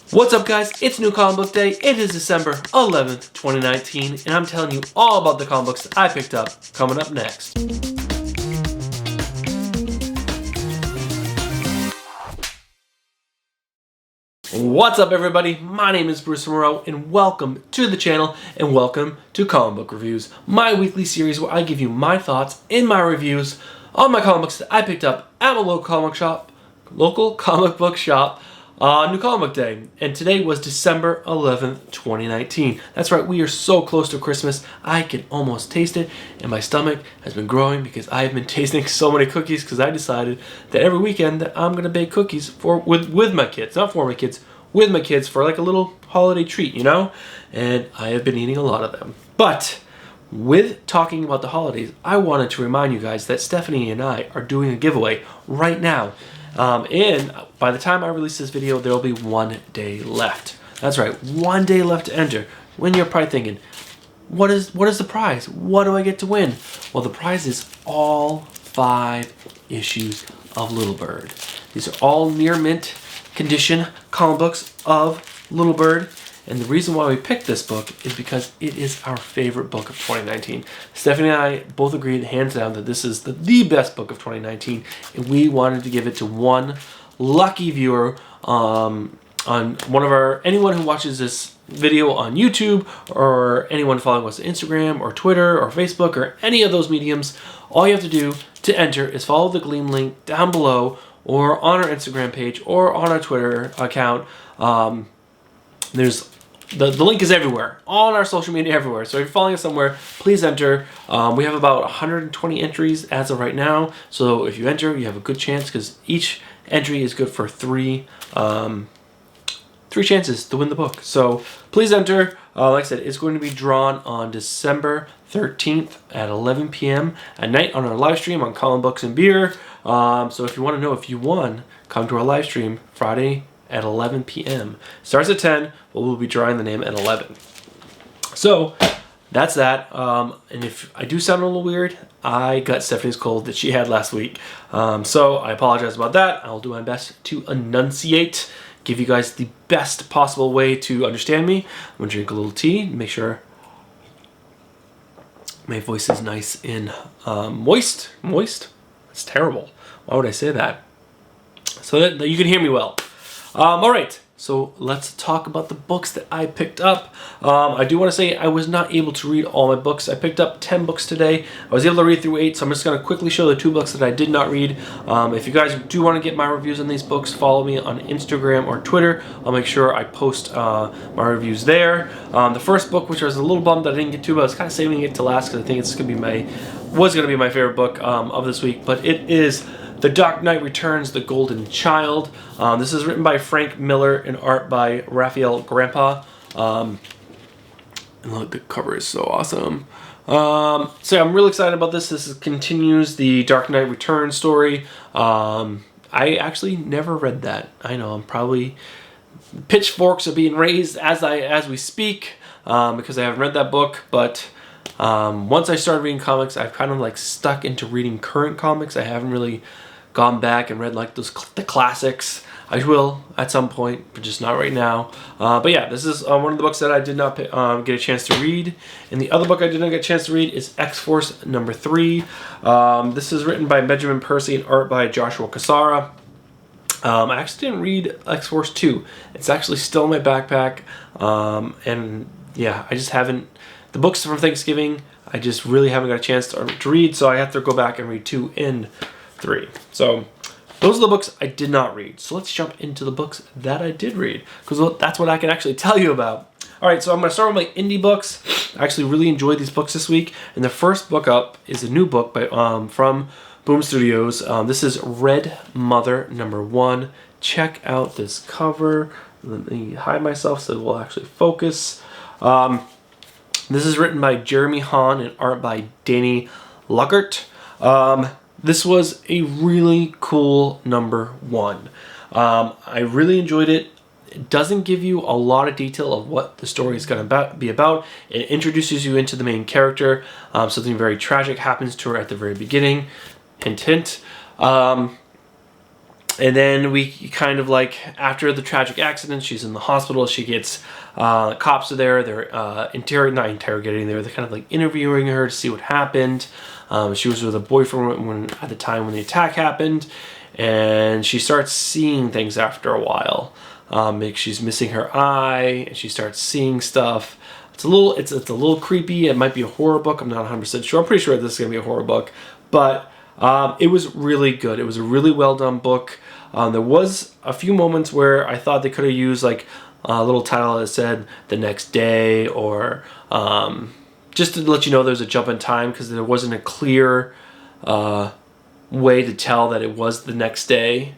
What's up, guys? It's New Comic Book Day. It is December 11th, 2019, and I'm telling you all about the comic books that I picked up coming up next. What's up, everybody? My name is Bruce Moreau, and welcome to the channel, and welcome to Comic Book Reviews, my weekly series where I give you my thoughts and my reviews on my comic books that I picked up at my local comic book shop on New Comic Book Day. And today was December 11th, 2019. That's right, we are so close to Christmas, I can almost taste it, and my stomach has been growing because I have been tasting so many cookies because I decided that every weekend that I'm going to bake cookies with my kids, not for my kids, with my kids for like a little holiday treat, you know? And I have been eating a lot of them. But with talking about the holidays, I wanted to remind you guys that Stephanie and I are doing a giveaway right now. And by the time I release this video, there will be 1 day left. That's right, 1 day left to enter. When you're probably thinking, what is the prize? What do I get to win? Well, the prize is all 5 issues of Little Bird. These are all near mint condition comic books of Little Bird. And the reason why we picked this book is because it is our favorite book of 2019. Stephanie and I both agreed hands down that this is the best book of 2019, and we wanted to give it to one lucky viewer on anyone who watches this video on YouTube, or anyone following us on Instagram or Twitter or Facebook or any of those mediums. All you have to do to enter is follow the Gleam link down below, or on our Instagram page, or on our Twitter account. There's the link is everywhere, on our social media, everywhere. So if you're following us somewhere, please enter. We have about 120 entries as of right now. So if you enter, you have a good chance, because each entry is good for three chances to win the book. So please enter. Like I said, it's going to be drawn on December 13th at 11 p.m. at night on our live stream on Comic Books and Beer. So if you want to know if you won, come to our live stream Friday at 11 p.m. Starts at 10, but we'll be drawing the name at 11. So that's that. And if I do sound a little weird, I got Stephanie's cold that she had last week. So I apologize about that. I'll do my best to enunciate, give you guys the best possible way to understand me. I'm going to drink a little tea, make sure my voice is nice and moist. Moist? That's terrible. Why would I say that? So that you can hear me well. All right, so let's talk about the books that I picked up. I do want to say I was not able to read all my books. I picked up 10 books today. I was able to read through 8, so I'm just going to quickly show the 2 books that I did not read. If you guys do want to get my reviews on these books, follow me on Instagram or Twitter. I'll make sure I post my reviews there. The first book, which I was a little bummed that I didn't get to, but I was kind of saving it to last because I think it's going to be my favorite book of this week. But it is The Dark Knight Returns, The Golden Child. This is written by Frank Miller and art by Raphael Grandpa. And look, the cover is so awesome. So yeah, I'm really excited about this. This continues the Dark Knight Returns story. I actually never read that. I know, I'm probably... pitchforks are being raised as we speak, because I haven't read that book, but... once I started reading comics, I've kind of like stuck into reading current comics. I haven't really gone back and read like the classics. I will at some point, but just not right now. But yeah, this is one of the books that I did not get a chance to read. And the other book I did not get a chance to read is X-Force number 3. This is written by Benjamin Percy and art by Joshua Cassara. I actually didn't read X-Force 2. It's actually still in my backpack. And yeah, I just haven't... The books from Thanksgiving, I just really haven't got a chance to read, so I have to go back and read 2 and 3. So those are the books I did not read. So let's jump into the books that I did read, because that's what I can actually tell you about. All right, so I'm going to start with my indie books. I actually really enjoyed these books this week, and the first book up is a new book by from Boom Studios. This is Red Mother number 1. Check out this cover. Let me hide myself so it will actually focus. This is written by Jeremy Hahn and art by Danny Luckert. This was a really cool number 1. I really enjoyed it. It doesn't give you a lot of detail of what the story is going to be about. It introduces you into the main character. Something very tragic happens to her at the very beginning. Hint, hint. And then we kind of like, after the tragic accident, she's in the hospital. She gets, cops are there. They're not interrogating. They're kind of like interviewing her to see what happened. She was with a boyfriend at the time when the attack happened. And she starts seeing things after a while. She's missing her eye, and she starts seeing stuff. It's a little creepy. It might be a horror book. I'm not 100% sure. I'm pretty sure this is going to be a horror book. But it was really good. It was a really well done book. There was a few moments where I thought they could have used like a little title that said "The Next Day" or just to let you know there's a jump in time, because there wasn't a clear way to tell that it was the next day.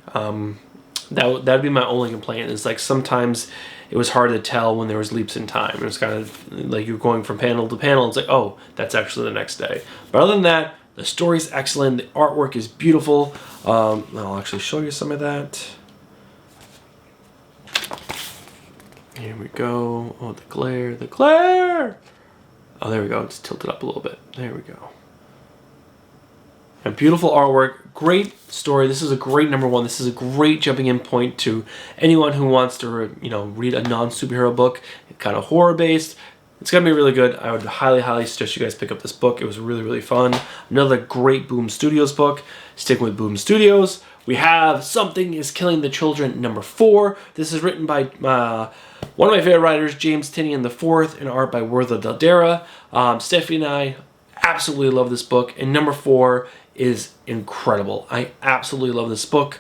That'd be my only complaint. Is like sometimes it was hard to tell when there was leaps in time. It was kind of like you're going from panel to panel. It's like, oh, that's actually the next day. But other than that, the story's excellent. The artwork is beautiful. I'll actually show you some of that. Here we go. Oh, the glare. Oh, there we go. It's tilted up a little bit. There we go. And beautiful artwork, great story. This is a great number one. This is a great jumping in point to anyone who wants to, read a non-superhero book, kind of horror based. It's gonna be really good. I would highly suggest you guys pick up this book. It was really fun. Another great Boom Studios book. Sticking with Boom Studios, we have Something is Killing the Children, number 4. This is written by one of my favorite writers, James Tynion IV, and art by Werther Daldera. Stephanie and I absolutely love this book, and number 4 is incredible. I absolutely love this book.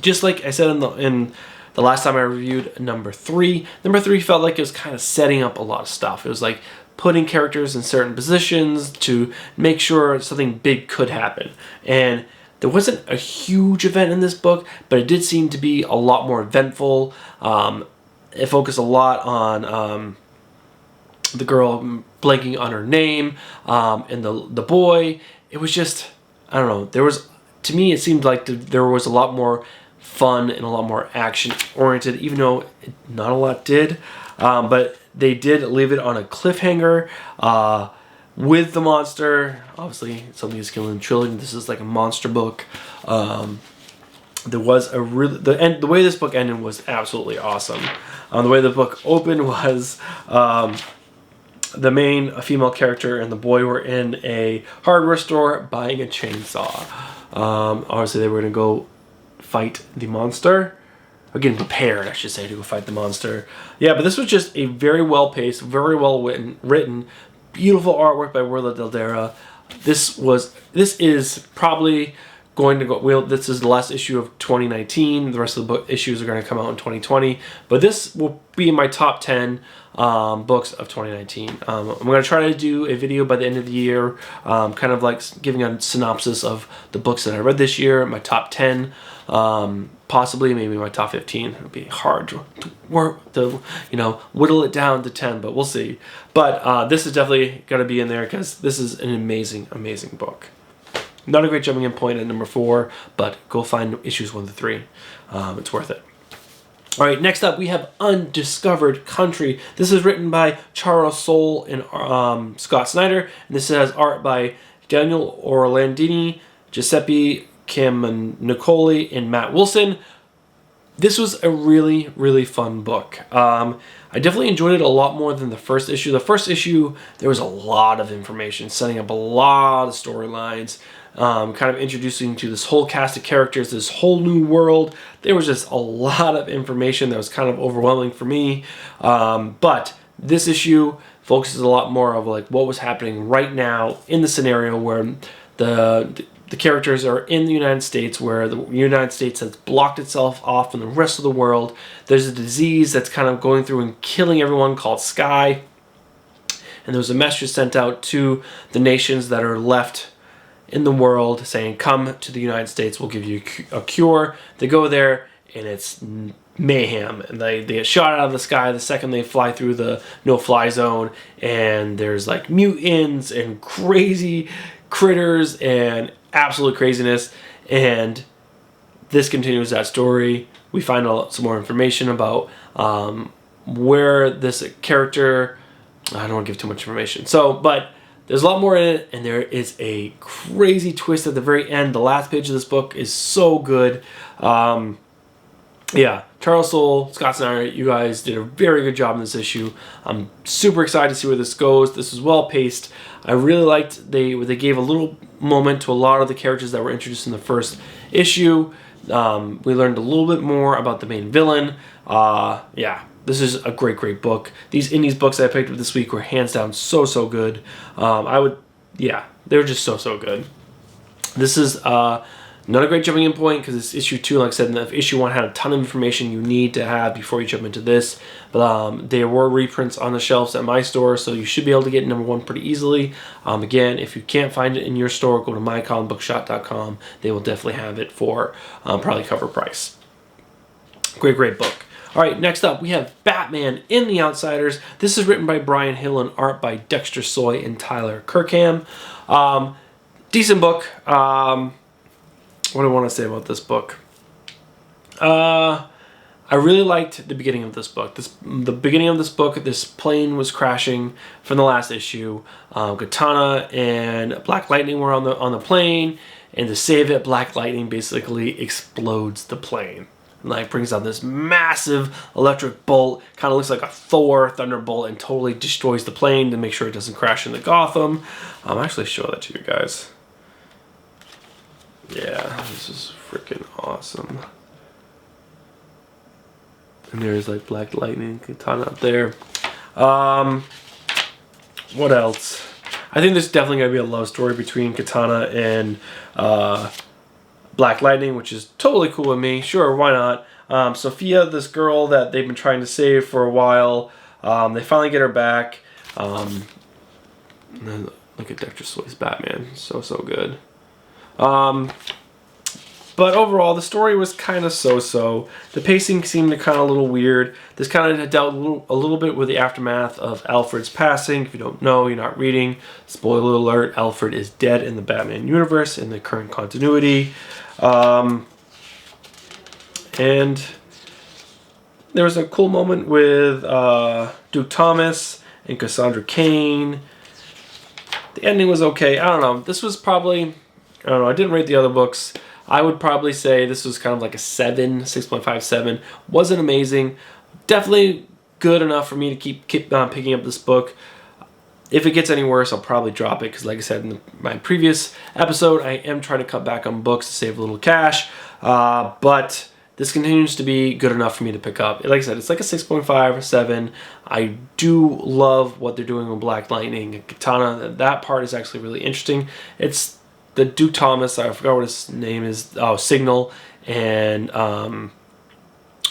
Just like I said in the last time I reviewed number 3. Number 3 felt like it was kind of setting up a lot of stuff. It was like putting characters in certain positions to make sure something big could happen. And there wasn't a huge event in this book, but it did seem to be a lot more eventful. It focused a lot on the girl blanking on her name, and the boy. It was just, I don't know, to me it seemed like there was a lot more fun and a lot more action oriented, even though not a lot did. But they did leave it on a cliffhanger with the monster. Obviously, Something is Killing Children. This is like a monster book. There was the way this book ended was absolutely awesome. The way the book opened was the main female character and the boy were in a hardware store buying a chainsaw. Obviously, they were going to go fight the monster. Or getting prepared, I should say, to go fight the monster. Yeah, but this was just a very well-paced, very well-written, beautiful artwork by Werther Daldera. This is probably going to go. This is the last issue of 2019. The rest of the book issues are going to come out in 2020. But this will be in my top 10 books of 2019. I'm going to try to do a video by the end of the year, kind of like giving a synopsis of the books that I read this year, my top 10, possibly maybe my top 15. It'll be hard to whittle it down to 10, but we'll see. But this is definitely going to be in there because this is an amazing book. Not a great jumping in point at number 4, but go find issues 1 to 3. It's worth it. All right, next up we have Undiscovered Country. This is written by Charles Soule and Scott Snyder, and this has art by Daniel Orlandini, Giuseppe Camuncoli, and Matt Wilson. This was a really fun book. I definitely enjoyed it a lot more than the first issue. The first issue, there was a lot of information, setting up a lot of storylines, kind of introducing to this whole cast of characters, this whole new world. There was just a lot of information that was kind of overwhelming for me. But this issue focuses a lot more of like what was happening right now in the scenario where the characters are in the United States, where the United States has blocked itself off from the rest of the world. There's a disease that's kind of going through and killing everyone called Sky. And there was a message sent out to the nations that are left in the world saying, come to the United States, we'll give you a cure. They go there, and it's mayhem. And they get shot out of the sky the second they fly through the no-fly zone. And there's like mutants and crazy critters and absolute craziness, and this continues that story. We find out some more information about where this character, I don't want to give too much information, but there's a lot more in it, and there is a crazy twist at the very end. The last page of this book is so good. Yeah, Charles Soule, Scott Snyder, you guys did a very good job in this issue. I'm super excited to see where this goes. This was well paced. I really liked they gave a little moment to a lot of the characters that were introduced in the first issue. We learned a little bit more about the main villain. Yeah, this is a great book. These indies books I picked up this week were hands down so good. Yeah, they were just so good. This is not a great jumping in point because it's issue 2. Like I said, if issue 1 had a ton of information you need to have before you jump into this. But there were reprints on the shelves at my store, so you should be able to get number 1 pretty easily. Again, if you can't find it in your store, go to mycomicbookshop.com. They will definitely have it for probably cover price. Great book. All right, next up we have Batman in the Outsiders. This is written by Brian Hill and art by Dexter Soy and Tyler Kirkham. Decent book. What do I want to say about this book? I really liked the beginning of this book. The beginning of this book, this plane was crashing from the last issue. Katana and Black Lightning were on the plane, and to save it, Black Lightning basically explodes the plane. And like brings out this massive electric bolt, kind of looks like a Thor thunderbolt, and totally destroys the plane to make sure it doesn't crash into Gotham. I'll actually show that to you guys. Yeah, this is freaking awesome. And there's like Black Lightning, Katana up there. What else? I think there's definitely going to be a love story between Katana and Black Lightning, which is totally cool with me. Sure, why not? Sophia, this girl that they've been trying to save for a while, they finally get her back. And then look at Dexter Soy's Batman, so good. But overall, the story was kind of so-so. The pacing seemed kind of a little weird. This kind of dealt a little bit with the aftermath of Alfred's passing. If you don't know, you're not reading. Spoiler alert, Alfred is dead in the Batman universe in the current continuity. And there was a cool moment with Duke Thomas and Cassandra Cain. The ending was okay. I don't know. This was probably... I don't know. I didn't rate the other books. I would probably say this was kind of like a 7, 6.57. Wasn't amazing. Definitely good enough for me to keep picking up this book. If it gets any worse, I'll probably drop it because, like I said in my previous episode, I am trying to cut back on books to save a little cash. But this continues to be good enough for me to pick up. Like I said, it's like a 6.5 or 7. I do love what they're doing with Black Lightning and Katana. That part is actually really interesting. It's the Duke Thomas, I forgot what his name is, Signal, and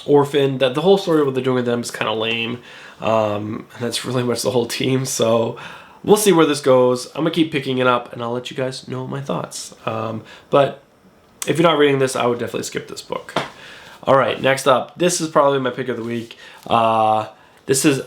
Orphan. The whole story of what they're doing with them is kind of lame. And that's really much the whole team. So we'll see where this goes. I'm going to keep picking it up, and I'll let you guys know my thoughts. But if you're not reading this, I would definitely skip this book. All right, next up. This is probably my pick of the week. This is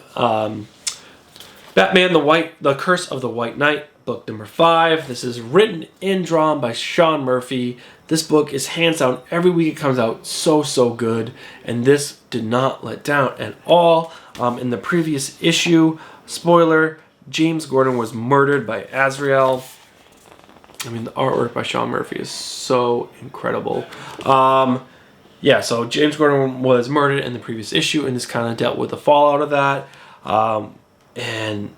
Batman the Curse of the White Knight. Book number 5. This is written and drawn by Sean Murphy. This book is hands down, every week it comes out so good, and this did not let down at all. In the previous issue, spoiler, James Gordon was murdered by Azrael. I mean, the artwork by Sean Murphy is so incredible. Yeah, so James Gordon was murdered in the previous issue, and this kind of dealt with the fallout of that. And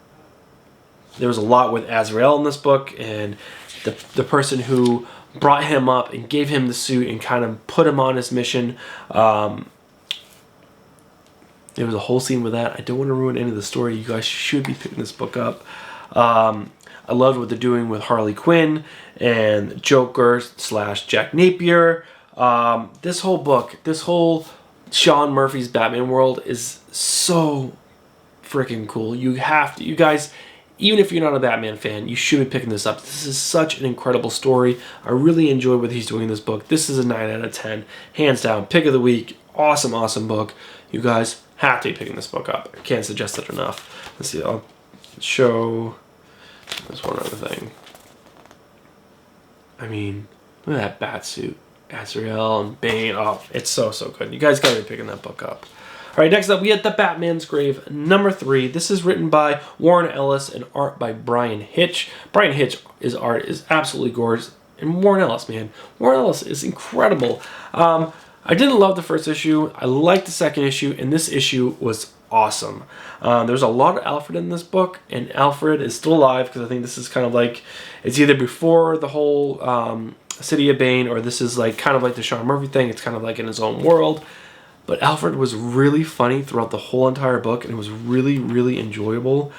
there was a lot with Azrael in this book, and the person who brought him up and gave him the suit and kind of put him on his mission. There was a whole scene with that. I don't want to ruin any of the story. You guys should be picking this book up. I loved what they're doing with Harley Quinn and Joker / Jack Napier. This whole book, this whole Sean Murphy's Batman world is so freaking cool. You guys, even if you're not a Batman fan, you should be picking this up. This is such an incredible story. I really enjoy what he's doing in this book. This is a 9 out of 10. Hands down. Pick of the week. Awesome book. You guys have to be picking this book up. I can't suggest it enough. Let's see. I'll show... There's one other thing. I mean, look at that Batsuit. Azrael and Bane. Oh, it's so good. You guys got to be picking that book up. right, next up we had The Batman's Grave, number 3. This is written by Warren Ellis and art by Brian Hitch. Brian Hitch's art is absolutely gorgeous. And Warren Ellis, man. Warren Ellis is incredible. I didn't love the first issue. I liked the second issue, and this issue was awesome. There's a lot of Alfred in this book, and Alfred is still alive because I think this is kind of like, it's either before the whole City of Bane, or this is like kind of like the Sean Murphy thing. It's kind of like in his own world. But Alfred was really funny throughout the whole entire book, and it was really, really enjoyable.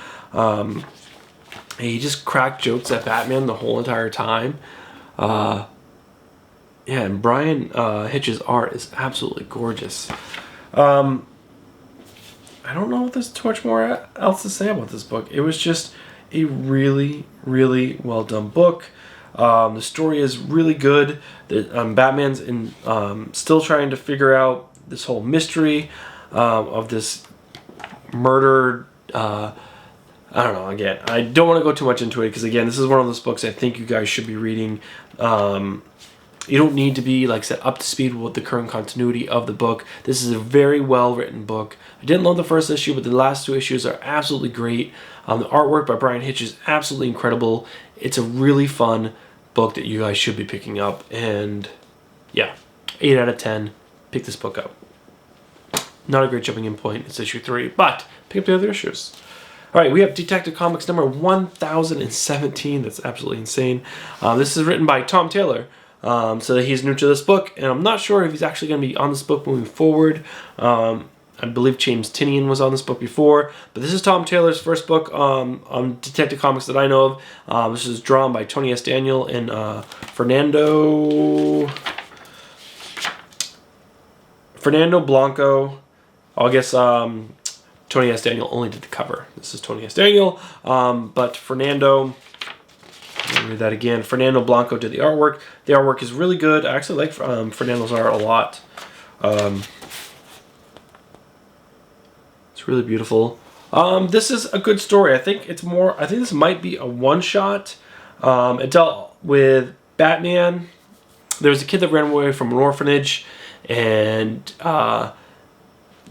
He just cracked jokes at Batman the whole entire time. Yeah, and Brian Hitch's art is absolutely gorgeous. I don't know if there's too much more else to say about this book. It was just a really, really well done book. The story is really good. Batman's still trying to figure out this whole mystery of this murdered. I don't know. Again, I don't want to go too much into it because again, this is one of those books I think you guys should be reading. You don't need to be, like I said, up to speed with the current continuity of the book. This is a very well-written book. I didn't love the first issue, but the last 2 issues are absolutely great. The artwork by Brian Hitch is absolutely incredible. It's a really fun book that you guys should be picking up. And yeah, 8 out of 10. Pick this book up. Not a great jumping in point. It's issue 3, but pick up the other issues. All right, we have Detective Comics number 1017. That's absolutely insane. This is written by Tom Taylor. So he's new to this book, and I'm not sure if he's actually going to be on this book moving forward. I believe James Tynion was on this book before, but this is Tom Taylor's first book on Detective Comics that I know of. This is drawn by Tony S. Daniel and Fernando Blanco. I guess Tony S. Daniel only did the cover. This is Tony S. Daniel, but Fernando... Let me read that again. Fernando Blanco did the artwork. The artwork is really good. I actually like Fernando's art a lot. It's really beautiful. This is a good story. I think this might be a one-shot. It dealt with Batman. There was a kid that ran away from an orphanage, and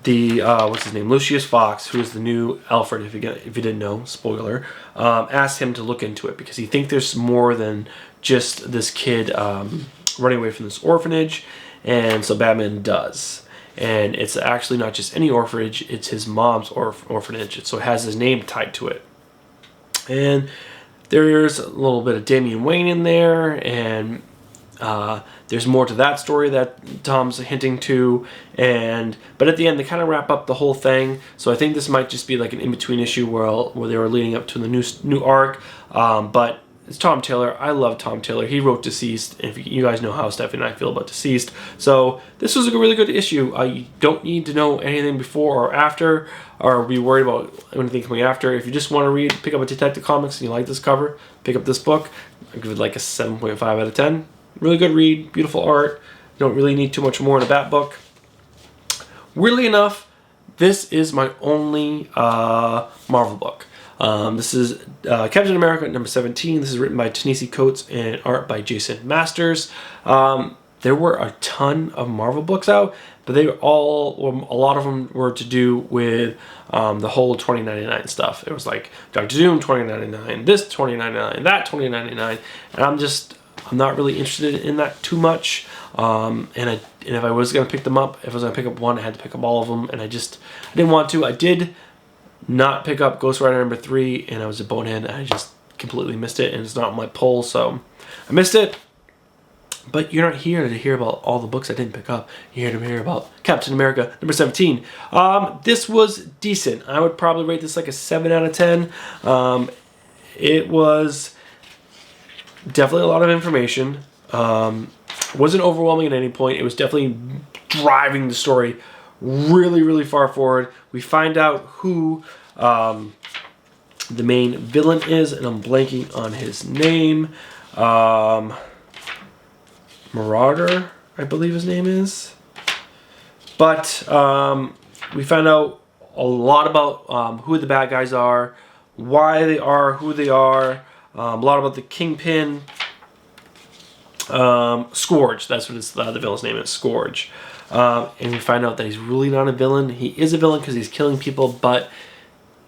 what's his name? Lucius Fox, who is the new Alfred, if you didn't know, spoiler, asked him to look into it because he thinks there's more than just this kid running away from this orphanage, and so Batman does. And it's actually not just any orphanage, it's his mom's orphanage, so it has his name tied to it. And there's a little bit of Damian Wayne in there, and there's more to that story that Tom's hinting to, but at the end they kind of wrap up the whole thing. So I think this might just be like an in-between issue where they were leading up to the new arc. But it's Tom Taylor. I love Tom Taylor. He wrote Deceased. If you guys know how Stephanie and I feel about Deceased, so this was a really good issue. You don't need to know anything before or after, or be worried about anything coming after. If you just want to pick up a Detective Comics and you like this cover, pick up this book. I give it like a 7.5 out of 10. Really good read, beautiful art. You don't really need too much more in a Bat book. Weirdly enough, this is my only Marvel book. This is Captain America number 17. This is written by Ta-Nehisi Coates and art by Jason Masters. There were a ton of Marvel books out, but a lot of them were to do with the whole 2099 stuff. It was like Doctor Doom 2099, this 2099, that 2099, and I'm not really interested in that too much. And if I was going to pick them up, if I was going to pick up one, I had to pick up all of them, and I didn't want to. I did not pick up Ghost Rider number 3, and I was a bonehead, and I just completely missed it, and it's not on my poll, so I missed it. But you're not here to hear about all the books I didn't pick up. You're here to hear about Captain America number 17. This was decent. I would probably rate this like a 7 out of 10. It was definitely a lot of information. Wasn't overwhelming at any point. It was definitely driving the story really, really far forward. We find out who the main villain is, and I'm blanking on his name. Marauder, I believe his name is. But we find out a lot about who the bad guys are, why they are who they are, a lot about the Kingpin. Scourge, that's what the villain's name is, Scourge. and we find out that he's really not a villain. He is a villain because he's killing people, but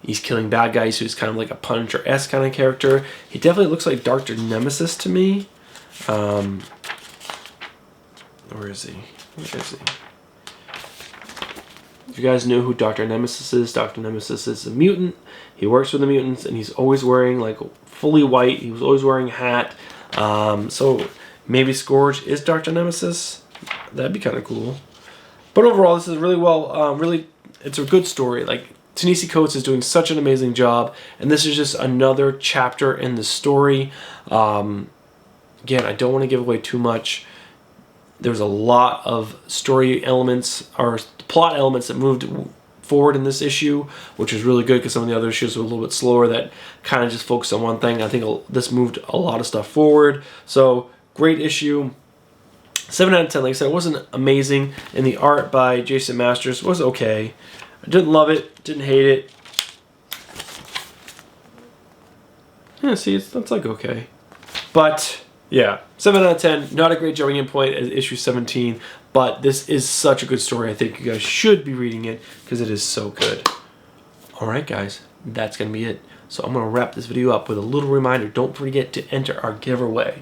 he's killing bad guys, so he's kind of like a Punisher-esque kind of character. He definitely looks like Dr. Nemesis to me. Where is he? If you guys know who Dr. Nemesis is, Dr. Nemesis is a mutant. He works with the mutants, and he's always wearing like fully white. He was always wearing a hat. So maybe Scourge is Dr. Nemesis. That'd be kind of cool. But overall, this is really, it's a good story. Like, Ta-Nehisi Coates is doing such an amazing job, and this is just another chapter in the story. Again, I don't want to give away too much. There's a lot of story elements or plot elements that moved forward in this issue, which is really good because some of the other issues were a little bit slower that kind of just focused on one thing. I think this moved a lot of stuff forward. So, great issue. 7 out of 10. Like I said, it wasn't amazing, and the art by Jason Masters was okay. I didn't love it, didn't hate it. Yeah, see, that's like okay. But, yeah, 7 out of 10. Not a great jumping in point as issue 17, but this is such a good story. I think you guys should be reading it because it is so good. Alright, guys, that's going to be it. So I'm going to wrap this video up with a little reminder. Don't forget to enter our giveaway.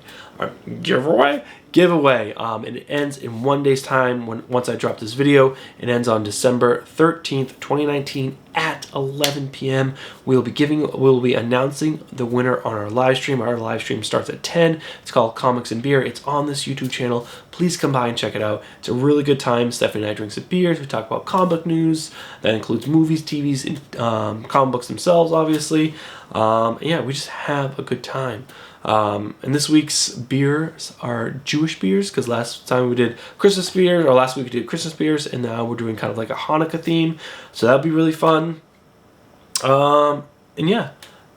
Giveaway. And it ends in 1 day's time once I drop this video. It ends on December 13th, 2019 at 11 p.m. We'll be announcing the winner on our live stream. Our live stream starts at 10. It's called Comics and Beer. It's on this YouTube channel. Please come by and check it out. It's a really good time. Stephanie and I drink some beers. We talk about comic book news. That includes movies, TVs, and comic books themselves, obviously. Yeah, we just have a good time. And this week's beers are Jewish beers because last time we did Christmas beers, or last week we did Christmas beers, and now we're doing kind of like a Hanukkah theme. So that'll be really fun. And yeah,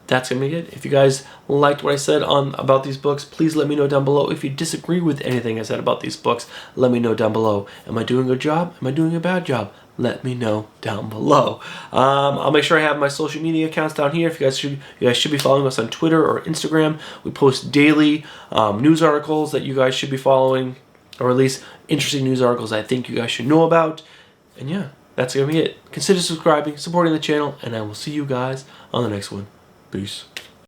that's gonna be it. If you guys liked what I said about these books, please let me know down below. If you disagree with anything I said about these books, let me know down below. Am I doing a good job? Am I doing a bad job? Let me know down below. I'll make sure I have my social media accounts down here. If you guys should be following us on Twitter or Instagram. We post daily news articles that you guys should be following, or at least interesting news articles I think you guys should know about. And yeah, that's gonna be it. Consider subscribing, supporting the channel, and I will see you guys on the next one. Peace.